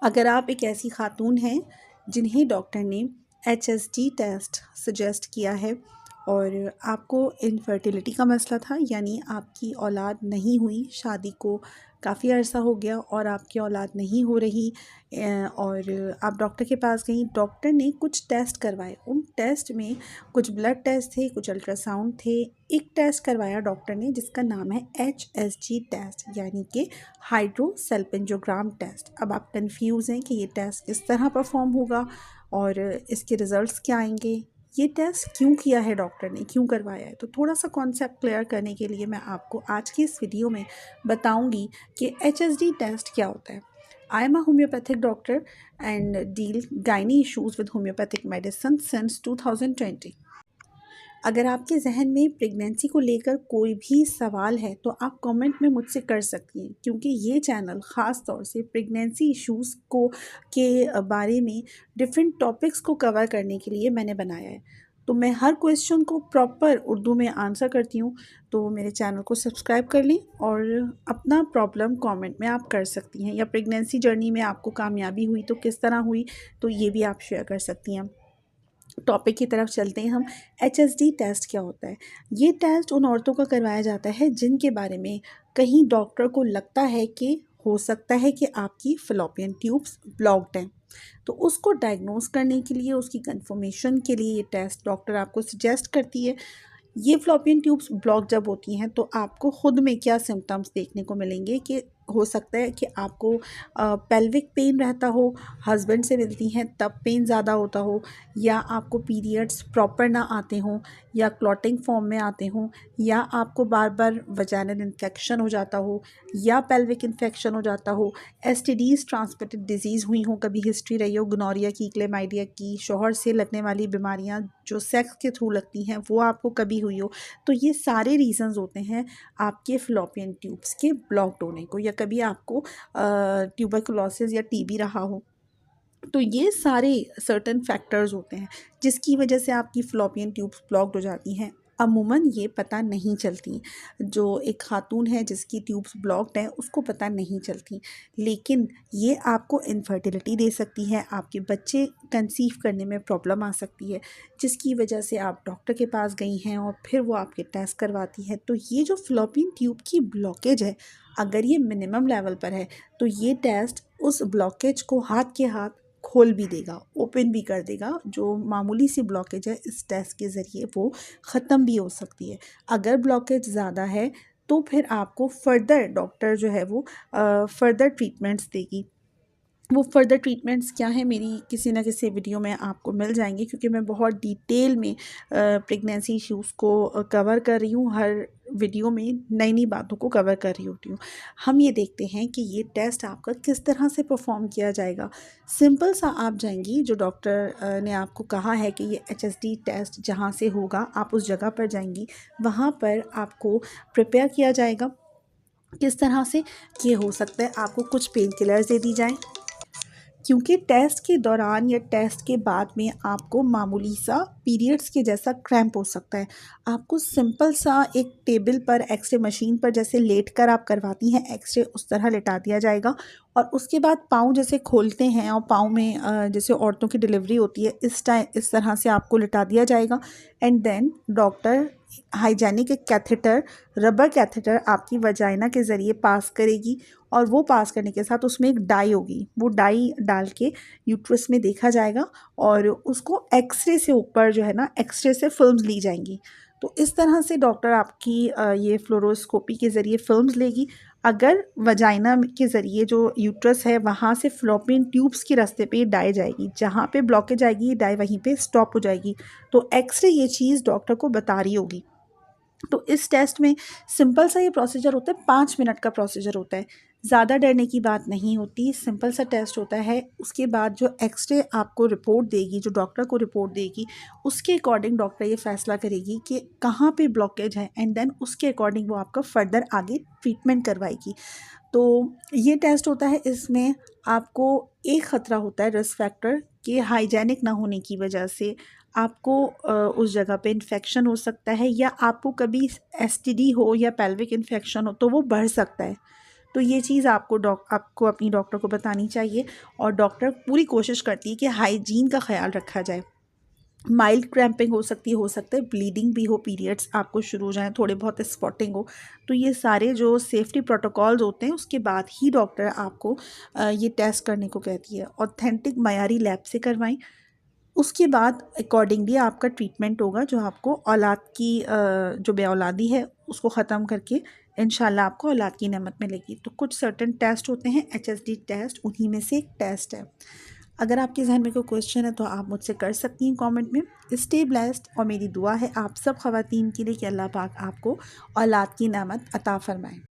अगर आप एक ऐसी खातून हैं जिन्हें डॉक्टर ने HSG टेस्ट सजेस्ट किया है और आपको इनफर्टिलिटी का मसला था, यानी आपकी औलाद नहीं हुई, शादी को काफ़ी अरसा हो गया और आपकी औलाद नहीं हो रही, और आप डॉक्टर के पास गई। डॉक्टर ने कुछ टेस्ट करवाए। उन टेस्ट में कुछ ब्लड टेस्ट थे, कुछ अल्ट्रासाउंड थे। एक टेस्ट करवाया डॉक्टर ने जिसका नाम है HSG टेस्ट, यानी कि हाइड्रोसल्पिंजोग्राम टेस्ट। अब आप कंफ्यूज हैं कि ये टेस्ट किस तरह परफॉर्म होगा और इसके रिजल्ट्स क्या आएंगे, ये टेस्ट क्यों किया है डॉक्टर ने, क्यों करवाया है। तो थोड़ा सा कॉन्सेप्ट क्लियर करने के लिए मैं आपको आज की इस वीडियो में बताऊंगी कि HSG टेस्ट क्या होता है। I am a homeopathic doctor and deal gynae issues with homeopathic medicine since 2020। अगर आपके जहन में प्रेगनेंसी को लेकर कोई भी सवाल है तो आप कमेंट में मुझसे कर सकती हैं, क्योंकि ये चैनल ख़ास तौर से प्रेगनेंसी इश्यूज़ को के बारे में डिफरेंट टॉपिक्स को कवर करने के लिए मैंने बनाया है। तो मैं हर क्वेश्चन को प्रॉपर उर्दू में आंसर करती हूँ। तो मेरे चैनल को सब्सक्राइब कर लें और अपना प्रॉब्लम कमेंट में आप कर सकती हैं, या प्रेगनेंसी जर्नी में आपको कामयाबी हुई तो किस तरह हुई, तो ये भी आप शेयर कर सकती हैं। टॉपिक की तरफ चलते हैं हम। HSD टेस्ट क्या होता है। ये टेस्ट उन औरतों का करवाया जाता है जिनके बारे में कहीं डॉक्टर को लगता है कि हो सकता है कि आपकी फैलोपियन ट्यूब्स ब्लॉक्ड हैं। तो उसको डायग्नोस करने के लिए, उसकी कंफर्मेशन के लिए ये टेस्ट डॉक्टर आपको सजेस्ट करती है। ये फ्लोपियन ट्यूब्स ब्लॉक जब होती हैं तो आपको ख़ुद में क्या सिम्टम्स देखने को मिलेंगे कि हो सकता है कि आपको पेल्विक पेन रहता हो, हस्बैंड से मिलती हैं तब पेन ज़्यादा होता हो, या आपको पीरियड्स प्रॉपर ना आते हों, या क्लॉटिंग फॉर्म में आते हों, या आपको बार बार वजाइनल इन्फेक्शन हो जाता हो, या पेल्विक इन्फेक्शन हो जाता हो, STDs ट्रांसमिटेड डिजीज़ हुई हों, कभी हिस्ट्री रही हो गोनोरिया की, क्लेमाइडिया की, शोहर से लगने वाली बीमारियां जो सेक्स के थ्रू लगती हैं वो आपको कभी हुई हो। तो ये सारे रीज़न्स होते हैं आपके फ्लोपियन ट्यूब्स के ब्लॉक्ड होने को, या कभी आपको ट्यूबरकुलोसिस या TB रहा हो। तो ये सारे सर्टेन फैक्टर्स होते हैं जिसकी वजह से आपकी फ्लोपियन ट्यूब्स ब्लॉक्ड हो जाती हैं। अमूमन ये पता नहीं चलती, जो एक खातून है जिसकी ट्यूब्स ब्लॉक्ड हैं उसको पता नहीं चलती, लेकिन ये आपको इनफर्टिलिटी दे सकती है, आपके बच्चे कंसीव करने में प्रॉब्लम आ सकती है, जिसकी वजह से आप डॉक्टर के पास गई हैं और फिर वो आपके टेस्ट करवाती है। तो ये जो फ्लोपियन ट्यूब की ब्लॉकेज है, अगर ये मिनिमम लेवल पर है तो ये टेस्ट उस ब्लॉकेज को हाथ के हाथ खोल भी देगा, ओपन भी कर देगा। जो मामूली सी ब्लॉकेज है इस टेस्ट के ज़रिए वो ख़त्म भी हो सकती है। अगर ब्लॉकेज ज़्यादा है तो फिर आपको फर्दर डॉक्टर जो है वो फर्दर ट्रीटमेंट्स देगी। वो फर्दर ट्रीटमेंट्स क्या है, मेरी किसी ना किसी वीडियो में आपको मिल जाएंगे, क्योंकि मैं बहुत डिटेल में प्रेगनेंसी इश्यूज़ को कवर कर रही हूँ। हर वीडियो में नई नई बातों को कवर कर रही होती हूँ। हम ये देखते हैं कि ये टेस्ट आपका किस तरह से परफॉर्म किया जाएगा। सिंपल सा आप जाएंगी, जो डॉक्टर ने आपको कहा है कि ये HSD टेस्ट जहाँ से होगा आप उस जगह पर जाएंगी, वहाँ पर आपको प्रिपेयर किया जाएगा। किस तरह से, कि हो सकता है आपको कुछ पेन किलर्स दे दी जाएँ, क्योंकि टेस्ट के दौरान या टेस्ट के बाद में आपको मामूली सा पीरियड्स के जैसा क्रैम्प हो सकता है। आपको सिंपल सा एक टेबल पर एक्सरे मशीन पर जैसे लेट कर आप करवाती हैं एक्सरे, उस तरह लेटा दिया जाएगा, और उसके बाद पाँव जैसे खोलते हैं और पाँव में जैसे औरतों की डिलीवरी होती है इस तरह से आपको लिटा दिया जाएगा। एंड देन डॉक्टर हाइजेनिक एक कैथेटर, रबर कैथेटर आपकी वजाइना के ज़रिए पास करेगी, और वो पास करने के साथ उसमें एक डाई होगी, वो डाई डाल के यूट्रस में देखा जाएगा और उसको एक्सरे से ऊपर जो है ना, एक्सरे से फिल्म्स ली जाएंगी। तो इस तरह से डॉक्टर आपकी ये फ्लोरोस्कोपी के ज़रिए फिल्म्स लेगी। अगर वजाइना के ज़रिए जो यूट्रस है वहाँ से फ्लोपियन ट्यूब्स के रास्ते पे डाई जाएगी, जहाँ पे ब्लॉकेज आएगी ये डाई वहीं पे स्टॉप हो जाएगी। तो एक्सरे ये चीज़ डॉक्टर को बता रही होगी। तो इस टेस्ट में सिंपल सा ये प्रोसीजर होता है, 5 मिनट का प्रोसीजर होता है, ज़्यादा डरने की बात नहीं होती, सिंपल सा टेस्ट होता है। उसके बाद जो एक्सरे आपको रिपोर्ट देगी, जो डॉक्टर को रिपोर्ट देगी, उसके अकॉर्डिंग डॉक्टर ये फैसला करेगी कि कहाँ पे ब्लॉकेज है, एंड देन उसके अकॉर्डिंग वो आपका फर्दर आगे ट्रीटमेंट करवाएगी। तो ये टेस्ट होता है, इसमें आपको एक ख़तरा होता है, रिस्क फैक्टर, कि हाइजेनिक ना होने की वजह से आपको उस जगह पे इन्फेक्शन हो सकता है, या आपको कभी STD हो या पेल्विक इन्फेक्शन हो तो वो बढ़ सकता है। तो ये चीज़ आपको अपनी डॉक्टर को बतानी चाहिए। और डॉक्टर पूरी कोशिश करती है कि हाइजीन का ख्याल रखा जाए। माइल्ड क्रैम्पिंग हो सकता है ब्लीडिंग भी हो, पीरियड्स आपको शुरू हो जाएँ, थोड़े बहुत स्पॉटिंग हो, तो ये सारे जो सेफ्टी प्रोटोकॉल्स होते हैं उसके बाद ही डॉक्टर आपको ये टेस्ट करने को कहती है। ऑथेंटिक मयारी लैब से करवाएं, उसके बाद अकॉर्डिंगली आपका ट्रीटमेंट होगा, जो आपको औलाद की जो बेऔलादी है उसको ख़त्म करके इंशाल्लाह आपको औलाद की नेमत मिलेगी। तो कुछ सर्टेन टेस्ट होते हैं, HSD टेस्ट उन्हीं में से एक टेस्ट है। अगर आपके जहन में कोई क्वेश्चन है तो आप मुझसे कर सकती हैं कमेंट में। स्टे ब्लेस्ड, और मेरी दुआ है आप सब ख़वातीन के लिए कि अल्लाह पाक आपको औलाद की नेमत अता फ़रमाए।